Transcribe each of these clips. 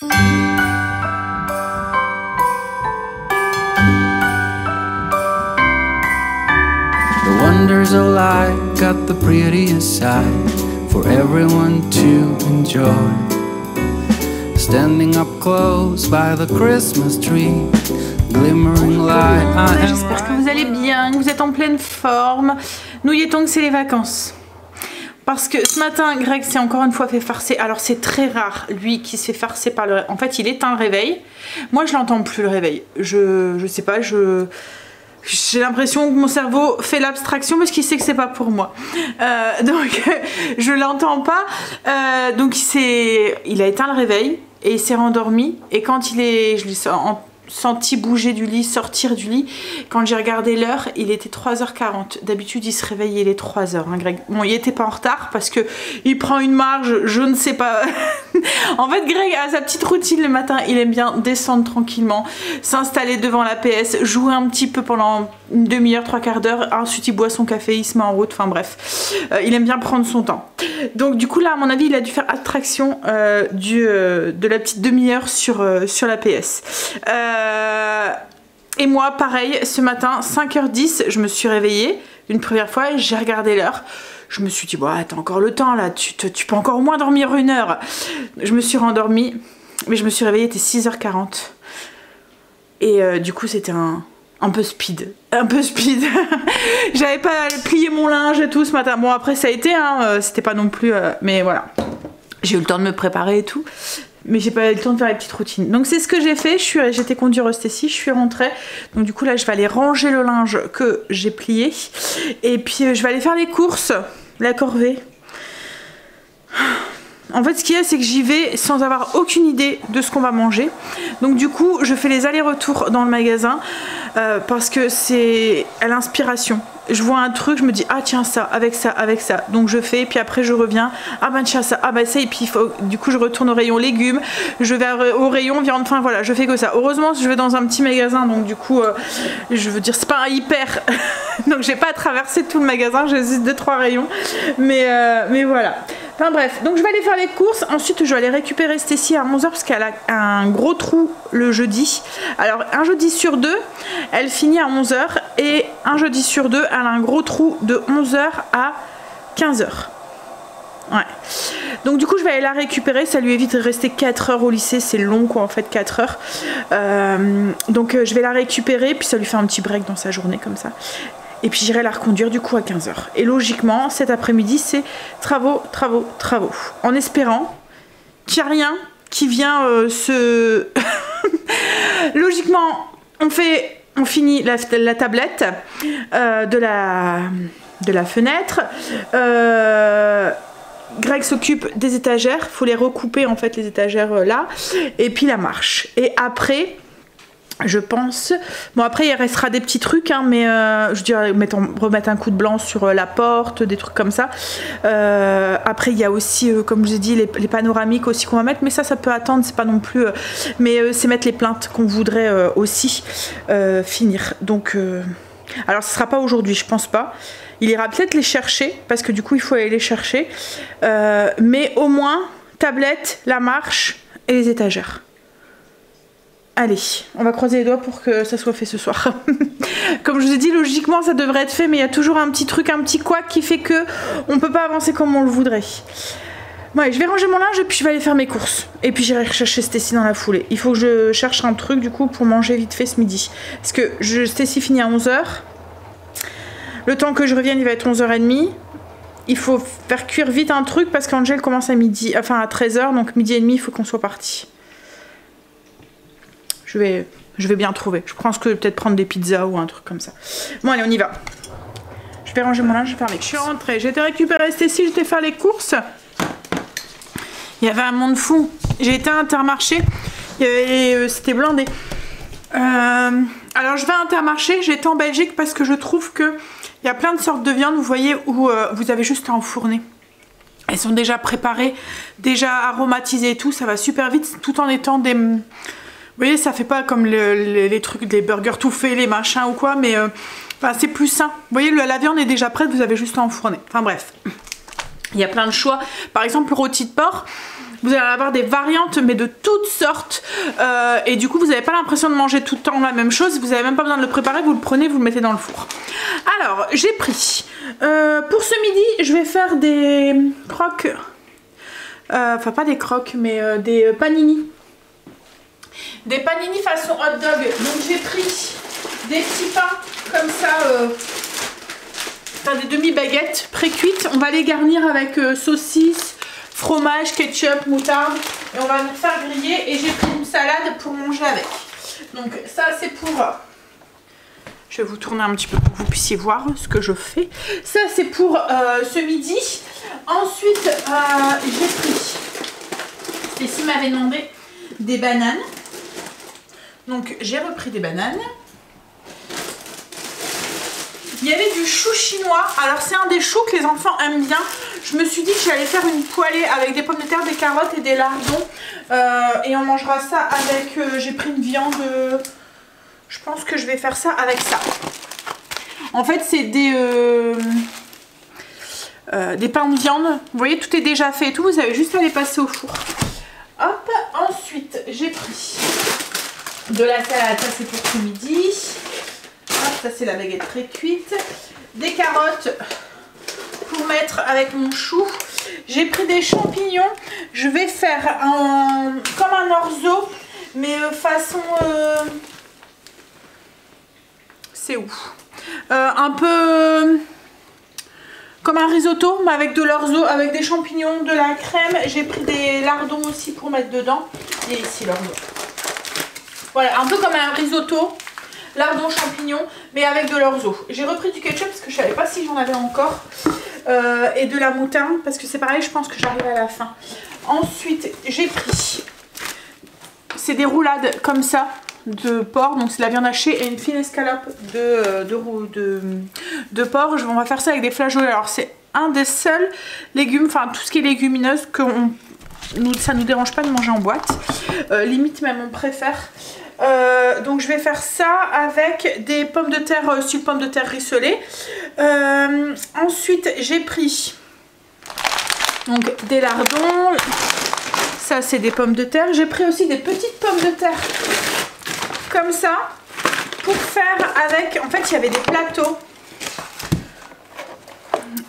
The wonders of life got the prettiest side for everyone to enjoy. Standing up close by the Christmas tree, glimmering light. J'espère que vous allez bien, que vous êtes en pleine forme. Nous y étons que c'est les vacances. Parce que ce matin, Greg s'est encore une fois fait farcer. Alors c'est très rare, lui, qui se fait farcer par le... En fait, il éteint le réveil. Moi, je l'entends plus, le réveil. Je sais pas, j'ai l'impression que mon cerveau fait l'abstraction parce qu'il sait que c'est pas pour moi. Donc, je l'entends pas. Donc, il a éteint le réveil et il s'est rendormi. Et quand je l'ai senti bouger du lit, sortir du lit, quand j'ai regardé l'heure, il était 3h40. D'habitude, il se réveille, il est 3h, hein, Greg. Bon, il était pas en retard parce que il prend une marge, je ne sais pas. En fait, Greg a sa petite routine le matin. Il aime bien descendre tranquillement, s'installer devant la PS, jouer un petit peu pendant une demi-heure, 3/4 d'heure. Ensuite, il boit son café, il se met en route. Enfin bref, il aime bien prendre son temps. Donc du coup là, à mon avis, il a dû faire abstraction de la petite demi-heure sur la PS. Et moi, pareil, ce matin, 5h10, je me suis réveillée une première fois et j'ai regardé l'heure. Je me suis dit, bon, t'as encore le temps là, tu peux encore au moins dormir 1 heure. Je me suis rendormie, mais je me suis réveillée, il était 6h40. Et du coup, c'était un peu speed. Un peu speed. J'avais pas plié mon linge et tout ce matin. Bon, après, ça a été, hein, c'était pas non plus... mais voilà. J'ai eu le temps de me préparer et tout. Mais j'ai pas eu le temps de faire les petites routines. Donc c'est ce que j'ai fait, j'étais conduire Stécie, je suis rentrée. Donc du coup là je vais aller ranger le linge que j'ai plié. Et puis je vais aller faire les courses, la corvée. En fait ce qu'il y a c'est que j'y vais sans avoir aucune idée de ce qu'on va manger. Donc du coup je fais les allers-retours dans le magasin parce que c'est à l'inspiration. Je vois un truc, je me dis ah tiens ça, avec ça, avec ça. Donc je fais, puis après je reviens, ah ben tiens ça, ah ben ça, et puis du coup je retourne au rayon légumes, je vais au rayon viande, enfin voilà, je fais que ça. Heureusement je vais dans un petit magasin, donc du coup je veux dire c'est pas un hyper, donc j'ai pas à traverser tout le magasin, j'hésite 2-3 rayons, mais voilà. Enfin bref, donc je vais aller faire les courses, ensuite je vais aller récupérer Stécie à 11h parce qu'elle a un gros trou le jeudi. Alors un jeudi sur 2, elle finit à 11h et un jeudi sur 2, elle a un gros trou de 11h à 15h. Ouais. Donc du coup je vais aller la récupérer, ça lui évite de rester 4 heures au lycée, c'est long quoi en fait 4 heures. Donc je vais la récupérer, puis ça lui fait un petit break dans sa journée comme ça. Et puis j'irai la reconduire du coup à 15h. Et logiquement, cet après-midi, c'est travaux. En espérant qu'il n'y a rien qui vient se... Logiquement, on finit la tablette de la fenêtre. Greg s'occupe des étagères. Il faut les recouper en fait, les étagères là. Et puis la marche. Et après... Je pense... Bon après il restera des petits trucs hein, mais je dirais remettre un coup de blanc sur la porte, des trucs comme ça. Après il y a aussi comme je vous ai dit les panoramiques aussi qu'on va mettre, mais ça peut attendre, c'est pas non plus... mais c'est mettre les plaintes qu'on voudrait aussi finir. Donc alors ce sera pas aujourd'hui, je pense pas. Il ira peut-être les chercher parce que du coup il faut aller les chercher. Mais au moins tablette, la marche et les étagères. Allez, on va croiser les doigts pour que ça soit fait ce soir. Comme je vous ai dit, logiquement ça devrait être fait, mais il y a toujours un petit truc, un petit couac qui fait que on peut pas avancer comme on le voudrait. Bon allez, je vais ranger mon linge et puis je vais aller faire mes courses. Et puis j'irai chercher Stécie dans la foulée. Il faut que je cherche un truc du coup pour manger vite fait ce midi. Parce que Stécie finit à 11h. Le temps que je revienne, il va être 11h30. Il faut faire cuire vite un truc parce qu'Angèle commence à midi, enfin à 13h, donc midi et demi, il faut qu'on soit parti. Je vais bien trouver. Je pense que je vais peut-être prendre des pizzas ou un truc comme ça. Bon allez, on y va. Je vais ranger mon linge, je vais faire les courses. Je suis rentrée, j'ai été récupérer Stécie, j'étais faire les courses. Il y avait un monde fou. J'ai été à Intermarché. C'était blindé. Alors je vais à Intermarché, j'ai été en Belgique parce que je trouve que il y a plein de sortes de viande, vous voyez, où vous avez juste à enfourner. Elles sont déjà préparées, déjà aromatisées et tout, ça va super vite, tout en étant des... Vous voyez, ça fait pas comme les trucs, des burgers tout faits, les machins ou quoi, mais enfin, c'est plus sain. Vous voyez, la viande est déjà prête, vous avez juste à enfourner. Enfin bref, il y a plein de choix. Par exemple, le rôti de porc, Vous allez avoir des variantes mais de toutes sortes et du coup vous n'avez pas l'impression de manger tout le temps la même chose, vous n'avez même pas besoin de le préparer, vous le prenez, vous le mettez dans le four. Alors j'ai pris, pour ce midi je vais faire des croques, enfin pas des croques mais des panini. Des panini façon hot dog, donc j'ai pris des petits pains comme ça, enfin des demi-baguettes pré-cuites, on va les garnir avec saucisses, fromage, ketchup, moutarde et on va les faire griller et j'ai pris une salade pour manger avec. Donc ça c'est pour... Je vais vous tourner un petit peu pour que vous puissiez voir ce que je fais. Ça c'est pour ce midi. Ensuite j'ai pris, Stécie m'avait demandé des bananes. Donc j'ai repris des bananes. Il y avait du chou chinois. Alors c'est un des choux que les enfants aiment bien. Je me suis dit que j'allais faire une poêlée avec des pommes de terre, des carottes et des lardons. Et on mangera ça avec... j'ai pris une viande... je pense que je vais faire ça avec ça. En fait c'est des pains de viande. Vous voyez tout est déjà fait et tout. Vous avez juste à les passer au four. Hop. Ensuite j'ai pris... de la salade, ça c'est pour ce midi. Hop, ça c'est la baguette pré-cuite. Des carottes pour mettre avec mon chou. J'ai pris des champignons. Je vais faire comme un orzo, mais façon... c'est où un peu comme un risotto, mais avec de l'orzo, avec des champignons, de la crème. J'ai pris des lardons aussi pour mettre dedans. Et ici l'orzo. Voilà, un peu comme un risotto, lardons, champignons, mais avec de l'orzo. J'ai repris du ketchup parce que je savais pas si j'en avais encore. Et de la moutarde parce que c'est pareil, je pense que j'arrive à la fin. Ensuite, j'ai pris, c'est des roulades comme ça de porc, donc c'est de la viande hachée et une fine escalope de porc. On va faire ça avec des flageolets. Alors c'est un des seuls légumes, enfin tout ce qui est légumineuse que ça nous dérange pas de manger en boîte. Limite même on préfère. Donc je vais faire ça avec des pommes de terre, style pommes de terre rissolées. Ensuite j'ai pris donc des lardons. Ça c'est des pommes de terre. J'ai pris aussi des petites pommes de terre comme ça pour faire avec. En fait il y avait des plateaux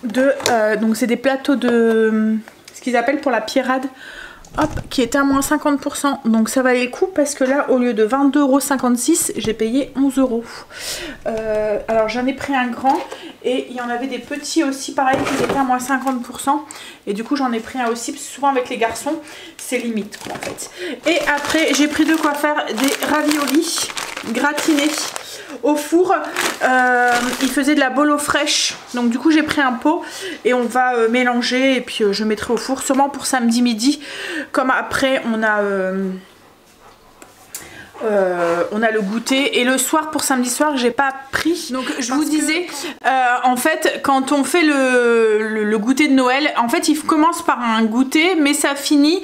de donc c'est des plateaux de ce qu'ils appellent pour la pierrade. Hop, qui était à moins 50%. Donc ça valait le coup parce que là, au lieu de 22,56 €, j'ai payé 11 €. Alors j'en ai pris un grand et il y en avait des petits aussi, pareil, qui étaient à moins 50%. Et du coup, j'en ai pris un aussi, parce que souvent avec les garçons, c'est limite quoi, en fait. Et après, j'ai pris de quoi faire des raviolis gratinés au four. Il faisait de la bolo fraîche, donc du coup j'ai pris un pot et on va mélanger et puis je mettrai au four sûrement pour samedi midi, comme après on a le goûter, et le soir pour samedi soir j'ai pas pris. Donc je vous disais en fait quand on fait le goûter de Noël, en fait il commence par un goûter mais ça finit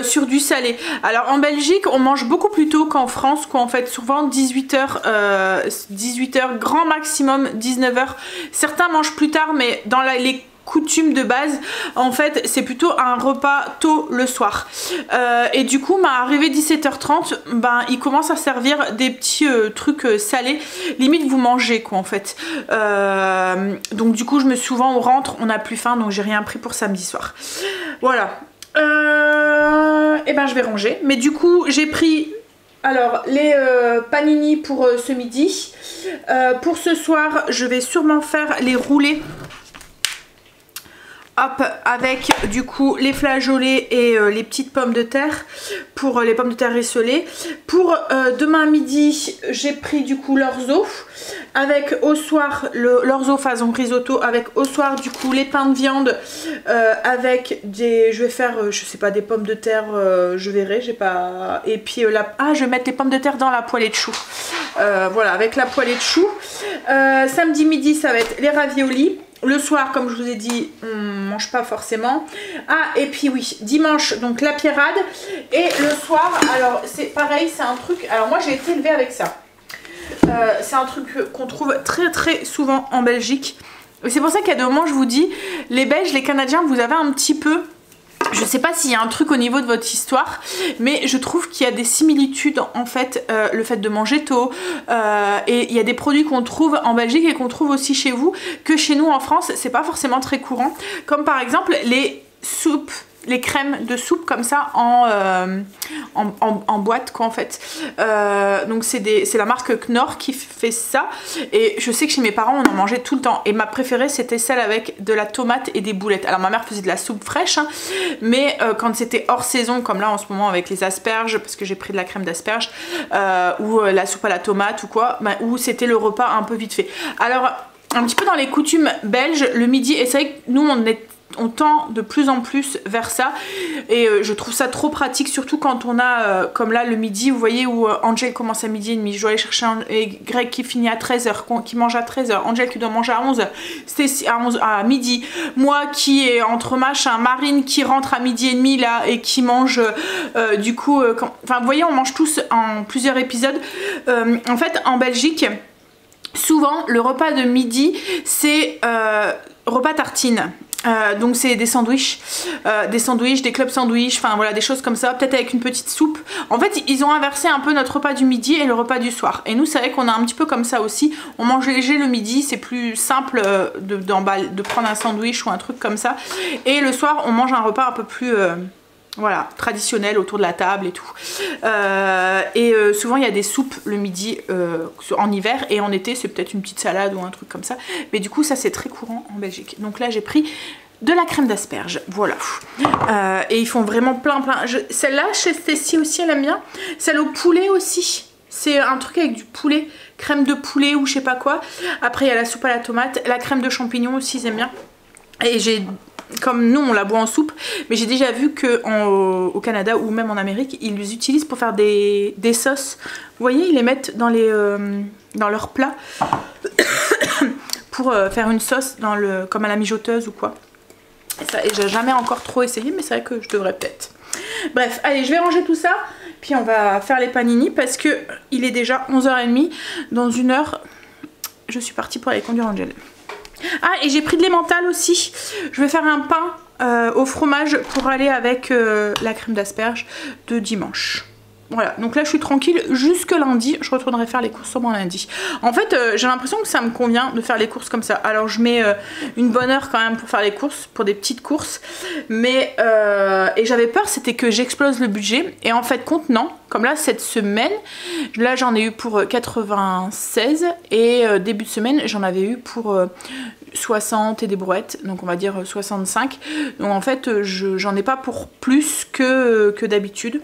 sur du salé. Alors en Belgique on mange beaucoup plus tôt qu'en France quoi, en fait souvent 18 h grand maximum 19 h. Certains mangent plus tard mais dans les coutume de base en fait c'est plutôt un repas tôt le soir et du coup arrivé 17 h 30 il commence à servir des petits trucs salés, limite vous mangez quoi en fait, donc du coup souvent on rentre, on n'a plus faim, donc j'ai rien pris pour samedi soir. Voilà, et je vais ranger, mais du coup j'ai pris alors les panini pour ce midi. Pour ce soir je vais sûrement faire les roulés. Hop, avec du coup les flageolets et les petites pommes de terre pour les pommes de terre rissolées. Pour demain midi, j'ai pris du coup l'orzo avec au soir l'orzo façon risotto, avec au soir du coup les pains de viande avec des, je vais faire je sais pas, des pommes de terre, je verrai, j'ai pas, et puis je vais mettre les pommes de terre dans la poêlée de chou. Voilà, avec la poêlée de chou. Samedi midi ça va être les raviolis. Le soir, comme je vous ai dit, on mange pas forcément. Ah, et puis oui, dimanche, donc la pierrade. Et le soir, alors c'est pareil, c'est un truc... Alors moi, j'ai été élevée avec ça. C'est un truc qu'on trouve très très souvent en Belgique. C'est pour ça qu'à des moments, je vous dis, les Belges, les Canadiens, vous avez un petit peu Je sais pas s'il y a un truc au niveau de votre histoire, mais je trouve qu'il y a des similitudes en fait, le fait de manger tôt, et il y a des produits qu'on trouve en Belgique et qu'on trouve aussi chez vous, que chez nous en France, c'est pas forcément très courant, comme par exemple les soupes, les crèmes de soupe comme ça en boîte quoi en fait. Donc c'est la marque Knorr qui fait ça, et je sais que chez mes parents on en mangeait tout le temps, et ma préférée c'était celle avec de la tomate et des boulettes. Alors ma mère faisait de la soupe fraîche hein, mais quand c'était hors saison comme là en ce moment avec les asperges, parce que j'ai pris de la crème d'asperges, ou la soupe à la tomate ou quoi, bah, où c'était le repas un peu vite fait. Alors un petit peu dans les coutumes belges le midi, et c'est vrai que nous on tend de plus en plus vers ça, et je trouve ça trop pratique, surtout quand on a comme là le midi, vous voyez, où Angel commence à midi et demi, je dois aller chercher et Greg qui finit à 13h, qui mange à 13h, Angel qui doit manger à 11h, Stacy à midi, moi qui est entre machin, Marine qui rentre à midi et demi là et qui mange du coup, enfin vous voyez, on mange tous en plusieurs épisodes. En fait en Belgique souvent le repas de midi c'est repas tartine. Donc c'est des sandwichs, des clubs sandwich, enfin voilà, des choses comme ça, peut-être avec une petite soupe. En fait ils ont inversé un peu notre repas du midi et le repas du soir, et nous c'est vrai qu'on a un petit peu comme ça aussi, on mange léger le midi, c'est plus simple de prendre un sandwich ou un truc comme ça, et le soir on mange un repas un peu plus voilà, traditionnel autour de la table et tout. Souvent il y a des soupes le midi en hiver, et en été c'est peut-être une petite salade ou un truc comme ça. Mais du coup ça c'est très courant en Belgique. Donc là j'ai pris de la crème d'asperges, voilà. Et ils font vraiment plein. Celle-là chez Stacy aussi elle aime bien. Celle au poulet aussi. C'est un truc avec du poulet, crème de poulet ou je sais pas quoi. Après il y a la soupe à la tomate, la crème de champignons aussi ils aiment bien. Et comme nous on la boit en soupe, mais j'ai déjà vu que au Canada ou même en Amérique ils les utilisent pour faire des sauces. Vous voyez, ils les mettent dans leurs plats pour faire une sauce comme à la mijoteuse ou quoi. Et j'ai jamais encore trop essayé, mais c'est vrai que je devrais peut-être. Bref, allez, je vais ranger tout ça, puis on va faire les panini parce que il est déjà 11h30. Dans une heure je suis partie pour aller conduire Angel. Ah, et j'ai pris de l'emmental aussi. Je vais faire un pain au fromage pour aller avec la crème d'asperges de dimanche. Voilà, donc là je suis tranquille jusque lundi. Je retournerai faire les courses sûrement lundi. En fait j'ai l'impression que ça me convient de faire les courses comme ça. Alors je mets une bonne heure quand même pour faire les courses, pour des petites courses. Mais et j'avais peur c'était que j'explose le budget. Et en fait compte non. Comme là cette semaine, là j'en ai eu pour 96. Et début de semaine j'en avais eu pour 60 et des brouettes. Donc on va dire 65. Donc en fait j'en ai pas pour plus que d'habitude.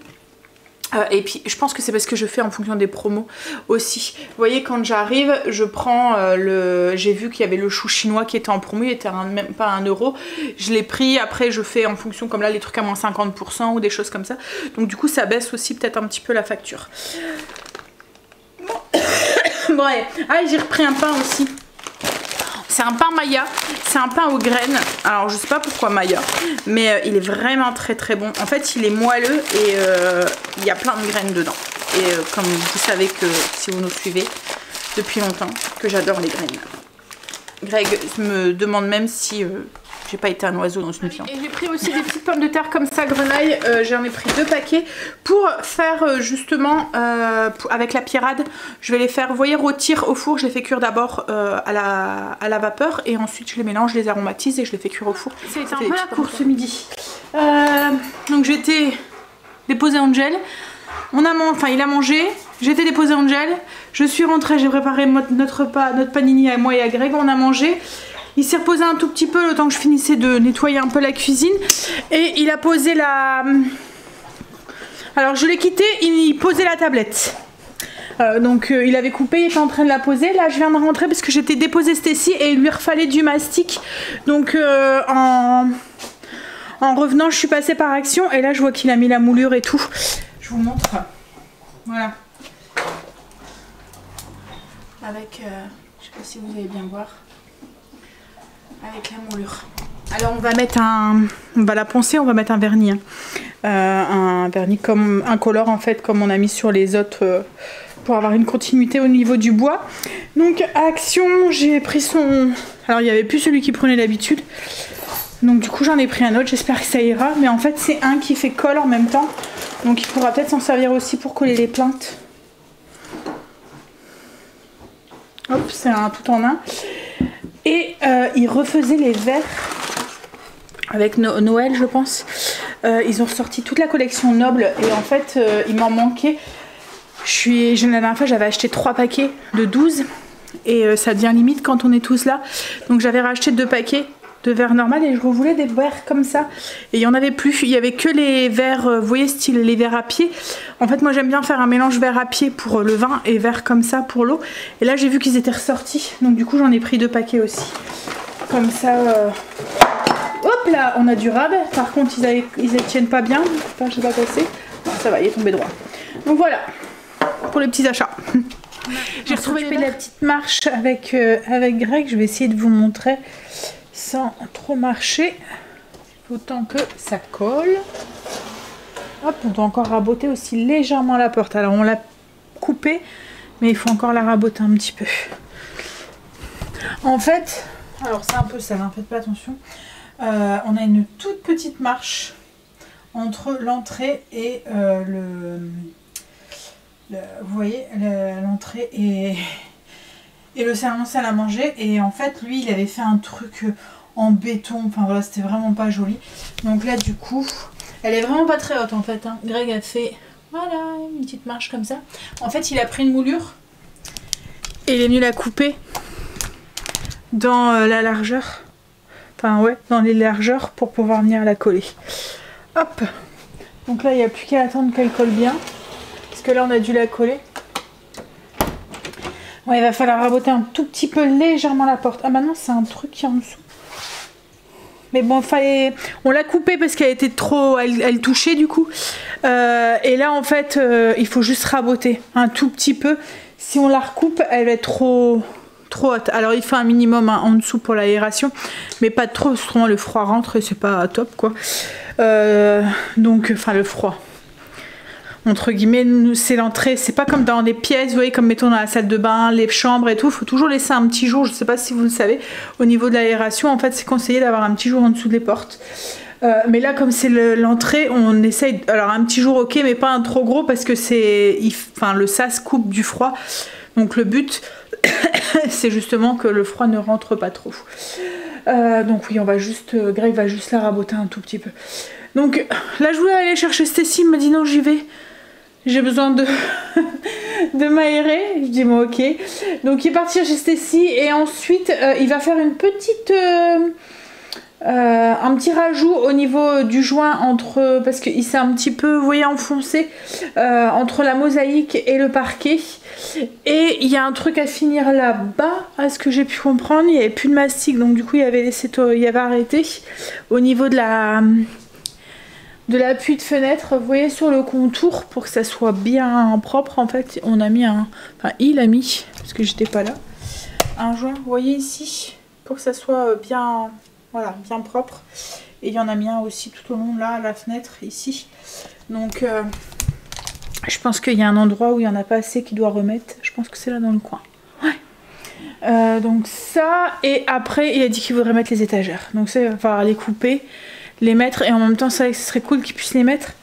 Et puis je pense que c'est parce que je fais en fonction des promos aussi. Vous voyez quand j'arrive je prends j'ai vu qu'il y avait le chou chinois qui était en promo, il était même pas 1 €. Je l'ai pris, après je fais en fonction comme là les trucs à moins 50% ou des choses comme ça. Donc du coup ça baisse aussi peut-être un petit peu la facture. Bon allez, j'ai repris un pain aussi. C'est un pain Maya, c'est un pain aux graines. Alors je sais pas pourquoi Maya, mais il est vraiment très très bon. En fait il est moelleux et il y a plein de graines dedans. Et comme vous savez que si vous nous suivez depuis longtemps, que j'adore les graines. Greg me demande même si j'ai pas été un oiseau dans une viande. Et j'ai pris aussi des petites pommes de terre comme ça, grenaille. J'en ai pris 2 paquets pour faire justement avec la pierrade. Je vais les faire, vous voyez, rôtir au four. Je les fais cuire d'abord à la vapeur et ensuite je les mélange, je les aromatise et je les fais cuire au four. C'était un peu la course ce midi. Donc j'ai été déposer Angel. Il a mangé. J'ai été déposer Angel. Je suis rentrée, j'ai préparé notre panini à moi et à Greg. On a mangé. Il s'est reposé un tout petit peu le temps que je finissais de nettoyer un peu la cuisine. Et il a posé la... Alors je l'ai quitté, il posait la tablette. Donc il avait coupé, il était en train de la poser. Là je viens de rentrer parce que j'étais déposé Stacy et il lui refallait du mastic. Donc en revenant je suis passée par Action et là je vois qu'il a mis la moulure et tout. Je vous montre. Voilà. Avec, je sais pas si vous allez bien voir. Avec la moulure. Alors on va mettre on va la poncer, on va mettre un vernis. Un vernis comme un color en fait, comme on a mis sur les autres pour avoir une continuité au niveau du bois. Donc Action, j'ai pris son... Alors il n'y avait plus celui qui prenait d'habitude. Donc du coup j'en ai pris un autre, j'espère que ça ira. Mais en fait c'est un qui fait colle en même temps. Donc il pourra peut-être s'en servir aussi pour coller les plaintes. Hop, c'est un tout en un. Et ils refaisaient les verres avec Noël je pense. Ils ont ressorti toute la collection Noble et en fait il m'en manquait. La dernière fois j'avais acheté 3 paquets de 12 et ça devient limite quand on est tous là. Donc j'avais racheté 2 paquets de verres normal et je voulais des verres comme ça. Et il n'y en avait plus, il n'y avait que les verres, vous voyez style les verres à pied. En fait moi j'aime bien faire un mélange verre à pied pour le vin et verre comme ça pour l'eau. Et là j'ai vu qu'ils étaient ressortis, donc du coup j'en ai pris 2 paquets aussi. Comme ça... Hop là, on a du rab. Par contre ils tiennent pas bien, enfin, je sais pas passer. Non, ça va, il est tombé droit. Donc voilà, pour les petits achats. J'ai retrouvé la petite marche avec Greg, je vais essayer de vous montrer sans trop marcher, autant que ça colle. Hop, on doit encore raboter aussi légèrement la porte. Alors on l'a coupée, mais il faut encore la raboter un petit peu. En fait, alors c'est un peu sale, hein, faites pas attention. On a une toute petite marche entre l'entrée et vous voyez, l'entrée et le salon salle à manger. Et en fait lui il avait fait un truc en béton, enfin voilà, c'était vraiment pas joli. Donc là du coup elle est vraiment pas très haute en fait, hein. Greg a fait voilà une petite marche comme ça. En fait il a pris une moulure et il est venu la couper dans la largeur, enfin ouais, dans les largeurs pour pouvoir venir la coller. Hop, donc là il n'y a plus qu'à attendre qu'elle colle bien, parce que là on a dû la coller. Ouais, il va falloir raboter un tout petit peu légèrement la porte. Ah maintenant c'est un truc qui est en dessous. Mais bon, on l'a coupée parce qu'elle était trop... Elle touchait du coup. Et là en fait, il faut juste raboter un tout petit peu. Si on la recoupe, elle va être trop haute. Alors il fait un minimum hein, en dessous pour l'aération. Mais pas trop, sinon le froid rentre et c'est pas top quoi. Donc, enfin le froid. Entre guillemets, c'est l'entrée, c'est pas comme dans des pièces, vous voyez, comme mettons dans la salle de bain, les chambres et tout, il faut toujours laisser un petit jour, je sais pas si vous le savez, au niveau de l'aération, en fait c'est conseillé d'avoir un petit jour en dessous des portes. Mais là comme c'est l'entrée, on essaye, alors un petit jour ok, mais pas un trop gros parce que c'est, enfin le sas coupe du froid, donc le but c'est justement que le froid ne rentre pas trop. Donc oui, on va juste, Greg va juste la raboter un tout petit peu. Donc là je voulais aller chercher Stacy, il m'a dit non j'y vais. J'ai besoin de m'aérer. Je dis bon ok. Donc il est parti chez Stacy et ensuite il va faire une petite un petit rajout au niveau du joint entre, parce qu'il s'est un petit peu, vous voyez, enfoncé entre la mosaïque et le parquet. Et il y a un truc à finir là-bas, à ce que j'ai pu comprendre. Il n'y avait plus de mastic, donc du coup il avait arrêté au niveau de l'appui de fenêtre, vous voyez, sur le contour, pour que ça soit bien propre. En fait on a mis il a mis, parce que j'étais pas là, un joint, vous voyez ici, pour que ça soit bien, voilà, bien propre. Et il y en a mis un aussi tout au long là, à la fenêtre ici. Donc je pense qu'il y a un endroit où il n'y en a pas assez qui doit remettre. Je pense que c'est là dans le coin. Ouais. Donc ça, et après il a dit qu'il voudrait mettre les étagères, donc ça il va falloir les couper, les mettre, et en même temps ça serait cool qu'ils puissent les mettre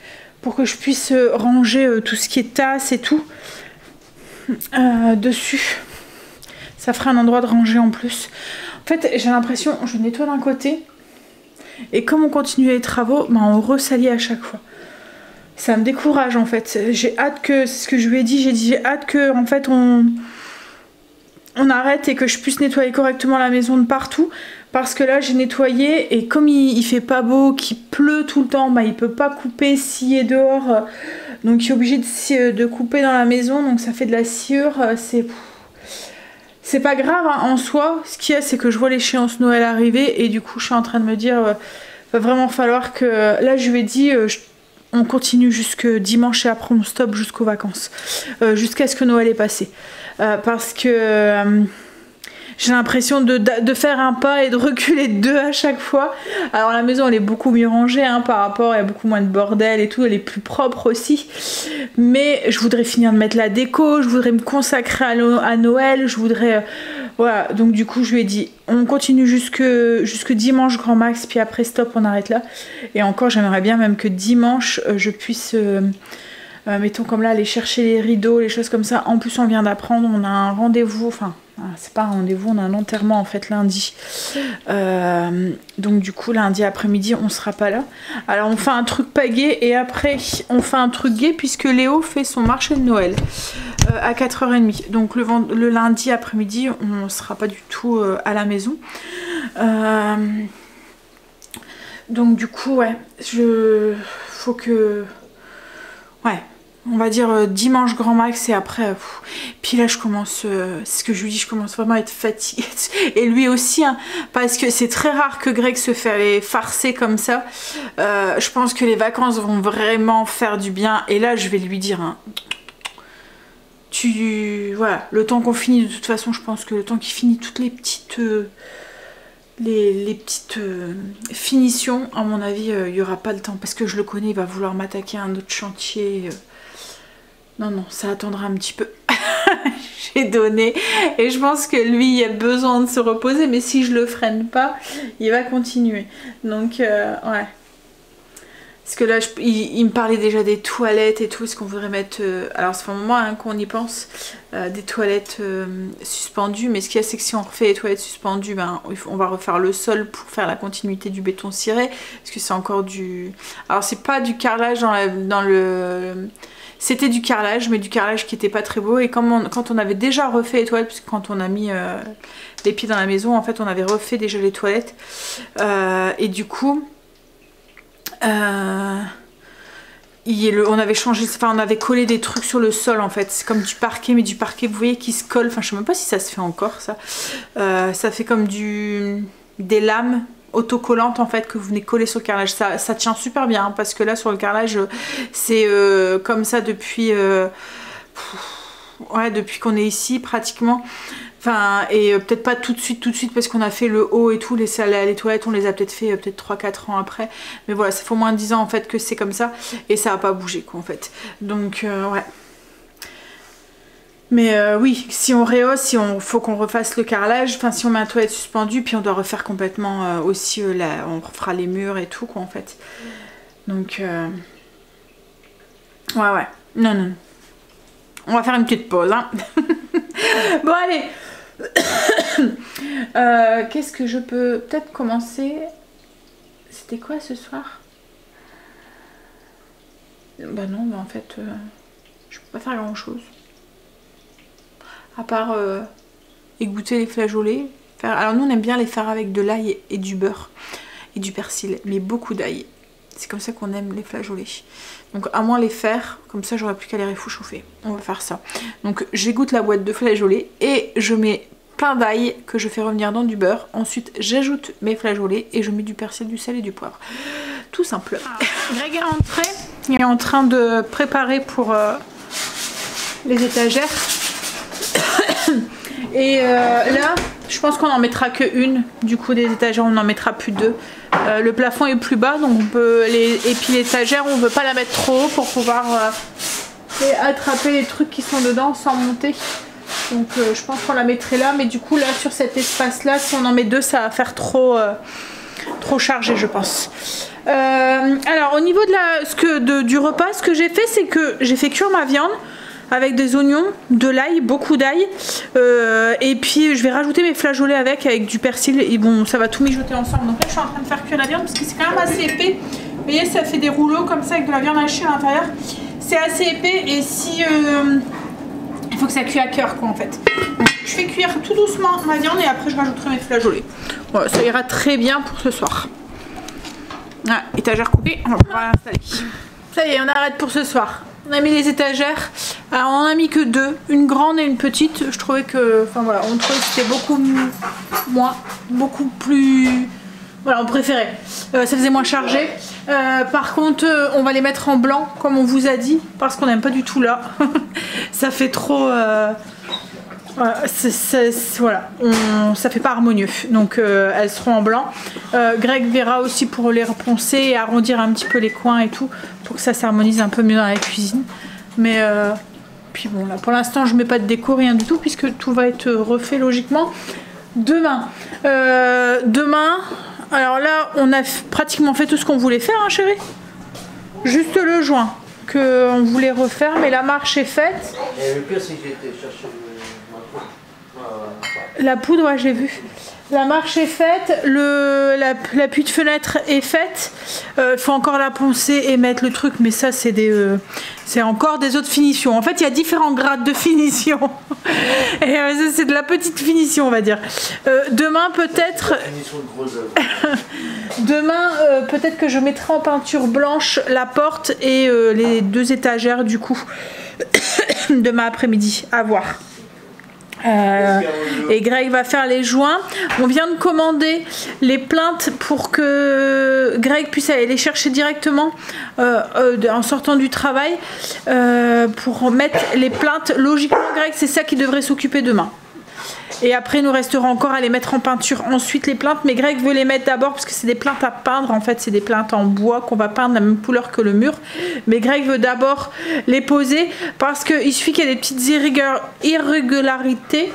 pour que je puisse ranger tout ce qui est tasse et tout dessus. Ça ferait un endroit de ranger en plus. En fait j'ai l'impression, je nettoie d'un côté et comme on continue les travaux, on ressalit à chaque fois. Ça me décourage en fait. J'ai hâte que, c'est ce que je lui ai dit, j'ai hâte que en fait on arrête et que je puisse nettoyer correctement la maison de partout. Parce que là j'ai nettoyé et comme il fait pas beau, qu'il pleut tout le temps, il peut pas couper, scier dehors. Donc il est obligé de couper dans la maison, donc ça fait de la sciure. C'est pas grave hein, en soi. Ce qu'il y a, c'est que je vois l'échéance Noël arriver et du coup je suis en train de me dire va vraiment falloir que... Là je lui ai dit on continue jusque dimanche et après on stoppe jusqu'aux vacances. Jusqu'à ce que Noël est passé. Parce que... j'ai l'impression de faire un pas et de reculer deux à chaque fois. Alors la maison elle est beaucoup mieux rangée hein, par rapport, il y a beaucoup moins de bordel et tout, elle est plus propre aussi. Mais je voudrais finir de mettre la déco, je voudrais me consacrer à Noël, je voudrais Voilà, donc du coup je lui ai dit on continue jusque dimanche grand max, puis après stop, on arrête là. Et encore j'aimerais bien même que dimanche je puisse mettons comme là aller chercher les rideaux, les choses comme ça. En plus on vient d'apprendre, on a un rendez-vous, enfin c'est pas un rendez-vous, on a un enterrement en fait lundi. Donc du coup lundi après-midi on sera pas là. Alors on fait un truc pas gai et après on fait un truc gai puisque Léo fait son marché de Noël à 4h30. Donc le lundi après-midi on sera pas du tout à la maison. Donc du coup ouais, faut que... Ouais. On va dire dimanche grand max et après puis là je commence c'est ce que je lui dis, je commence vraiment à être fatiguée et lui aussi hein, parce que c'est très rare que Greg se fait les farcer comme ça. Je pense que les vacances vont vraiment faire du bien et là je vais lui dire hein, voilà, le temps qu'on finit, de toute façon je pense que le temps qu'il finit toutes les petites les petites finitions, à mon avis il n'y aura pas le temps parce que je le connais, il va vouloir m'attaquer à un autre chantier. Non, ça attendra un petit peu. J'ai donné. Et je pense que lui, il a besoin de se reposer. Mais si je le freine pas, il va continuer. Donc, ouais. Parce que là, il me parlait déjà des toilettes et tout. Est-ce qu'on voudrait mettre... alors, ça fait un moment hein, qu'on y pense. Des toilettes suspendues. Mais ce qu'il y a, c'est que si on refait les toilettes suspendues, ben, on va refaire le sol pour faire la continuité du béton ciré. Parce que c'est encore du... Alors, c'est pas du carrelage dans le... C'était du carrelage, mais du carrelage qui était pas très beau. Et quand on avait déjà refait les toilettes, parce que quand on a mis les pieds dans la maison, en fait, on avait refait déjà les toilettes. Et du coup, on avait changé, enfin, on avait collé des trucs sur le sol, en fait. C'est comme du parquet, mais du parquet, vous voyez, qui se colle. Enfin, je sais même pas si ça se fait encore, ça. Ça fait comme des lames autocollante en fait que vous venez coller sur le carrelage. Ça tient super bien hein, parce que là sur le carrelage c'est comme ça depuis ouais, depuis qu'on est ici pratiquement. Enfin, et peut-être pas tout de suite parce qu'on a fait le haut et tout, les toilettes on les a peut-être fait peut-être 3-4 ans après, mais voilà, ça fait au moins 10 ans en fait que c'est comme ça et ça a pas bougé quoi en fait. Donc ouais. Mais oui, si on rehausse, faut qu'on refasse le carrelage, enfin si on met un toilette suspendu, puis on doit refaire complètement aussi, on refera les murs et tout quoi en fait. Donc ouais, non. On va faire une petite pause hein. Bon allez. Qu'est-ce que je peux peut-être commencer? C'était quoi ce soir? Bah non, en fait, je peux pas faire grand chose. À part égoutter les flageolets. Alors nous on aime bien les faire avec de l'ail et du beurre et du persil, mais beaucoup d'ail. C'est comme ça qu'on aime les flageolets. Donc à moins les faire, comme ça j'aurai plus qu'à les réchauffer. On va faire ça. Donc j'égoutte la boîte de flageolets et je mets plein d'ail que je fais revenir dans du beurre. Ensuite j'ajoute mes flageolets et je mets du persil, du sel et du poivre. Tout simple. Greg est rentré, il est en train de préparer pour les étagères. Et là je pense qu'on en mettra que une, du coup des étagères on en mettra plus deux. Le plafond est plus bas donc on peut et puis l'étagère on veut pas la mettre trop haut pour pouvoir attraper les trucs qui sont dedans sans monter. Donc je pense qu'on la mettrait là, mais du coup là sur cet espace là si on en met deux ça va faire trop chargé je pense. Alors au niveau de du repas, ce que j'ai fait c'est que j'ai fait cuire ma viande avec des oignons, de l'ail, beaucoup d'ail, et puis je vais rajouter mes flageolets avec du persil et bon ça va tout mijoter ensemble. Donc là je suis en train de faire cuire la viande parce que c'est quand même assez épais. Vous voyez ça fait des rouleaux comme ça avec de la viande hachée à l'intérieur. C'est assez épais et si il faut que ça cuise à cœur quoi en fait. Donc, je fais cuire tout doucement ma viande et après je rajouterai mes flageolets. Voilà, ça ira très bien pour ce soir. Ah, étagère coupée, on va pouvoir l'installer. Ça y est, on arrête pour ce soir. On a mis les étagères. Alors on en a mis que deux, une grande et une petite. Je trouvais que, enfin voilà, on trouvait que c'était beaucoup plus, voilà, on préférait. Ça faisait moins chargé. Par contre, on va les mettre en blanc, comme on vous a dit, parce qu'on n'aime pas du tout là. Ça fait trop, voilà, ça fait pas harmonieux. Donc elles seront en blanc. Greg verra aussi pour les reponcer et arrondir un petit peu les coins et tout, pour que ça s'harmonise un peu mieux dans la cuisine. Mais Puis bon, là pour l'instant je mets pas de déco, rien du tout, puisque tout va être refait logiquement demain. Demain, alors là on a pratiquement fait tout ce qu'on voulait faire, hein, chérie. Juste le joint qu'on voulait refaire, mais la marche est faite. Et le pire, c'est que j'ai été chercher la poudre, ouais, j'ai vu. La marche est faite, l'appui de fenêtre est faite. Il faut encore la poncer et mettre le truc, mais ça c'est encore des autres finitions. En fait, il y a différents grades de finition. Et c'est de la petite finition, on va dire. Demain, peut-être. Demain, peut-être que je mettrai en peinture blanche la porte et les 2 étagères du coup. Demain après-midi, à voir. Et Greg va faire les joints. On vient de commander les plinthes pour que Greg puisse aller les chercher directement en sortant du travail pour mettre les plinthes. Logiquement, Greg, c'est ça qui devrait s'occuper demain. Et après, il nous restera encore à les mettre en peinture ensuite les plinthes. Mais Greg veut les mettre d'abord parce que c'est des plinthes à peindre. En fait, c'est des plinthes en bois qu'on va peindre la même couleur que le mur. Mais Greg veut d'abord les parce qu'il suffit qu'il y ait des petites irrégularités.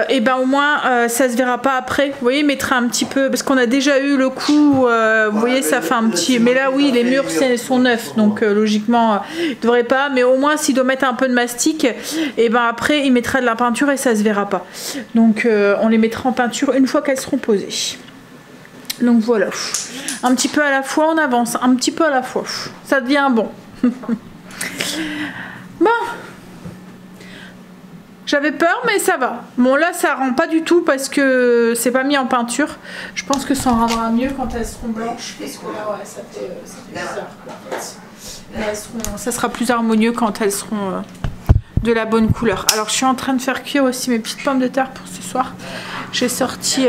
Et ben au moins ça se verra pas après. Vous voyez, il mettra un petit peu parce qu'on a déjà eu le coup. Vous voyez, ça fait un petit. Mais là, oui, les murs sont neufs, donc logiquement, il devrait pas. Mais au moins, s'il doit mettre un peu de mastic, et ben après, il mettra de la peinture et ça se verra pas. Donc, on les mettra en peinture une fois qu'elles seront posées. Donc voilà, un petit peu à la fois, on avance, un petit peu à la fois. Ça devient bon. Bon. J'avais peur, mais ça va. Bon, là, ça rend pas du tout parce que c'est pas mis en peinture. Je pense que ça en rendra mieux quand elles seront blanches. Parce que là, ouais, ça fait bizarre, quoi, en fait. Mais ça sera plus harmonieux quand elles seront de la bonne couleur. Alors, je suis en train de faire cuire aussi mes petites pommes de terre pour ce soir. J'ai sorti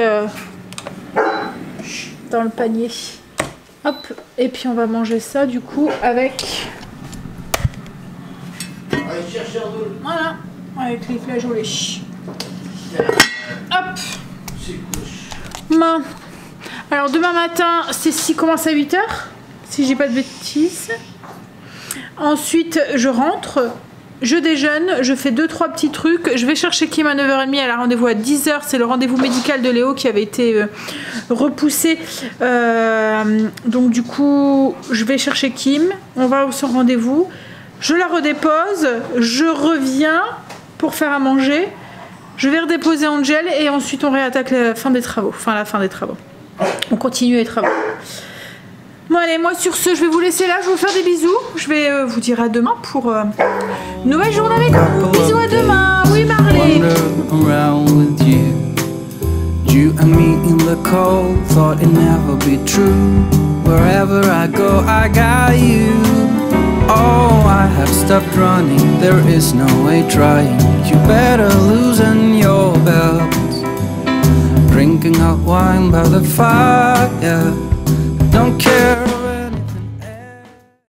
dans le panier. Hop. Et puis, on va manger ça, du coup, avec... Voilà. Avec les flageolets. Hop. Alors demain matin, Cécile commence à 8 h, si j'ai pas de bêtises. Ensuite, je rentre, je déjeune, je fais 2-3 petits trucs. Je vais chercher Kim à 9 h 30, elle a rendez-vous à 10 h. C'est le rendez-vous médical de Léo qui avait été repoussé. Donc du coup, je vais chercher Kim. On va au son rendez-vous. Je la redépose, je reviens pour faire à manger, je vais redéposer Angel et ensuite on réattaque la fin des travaux. On continue les travaux. Bon allez, moi sur ce, je vais vous laisser là, je vais vous faire des bisous. Je vais vous dire à demain pour une nouvelle journée avec vous. Bisous, à demain. Oui, Marley. You and me in the cold, thought it'd never be true. Wherever I go, I got you. Oh, I have stopped running, there is no way trying. You better loosen your belt. Drinking hot wine by the fire.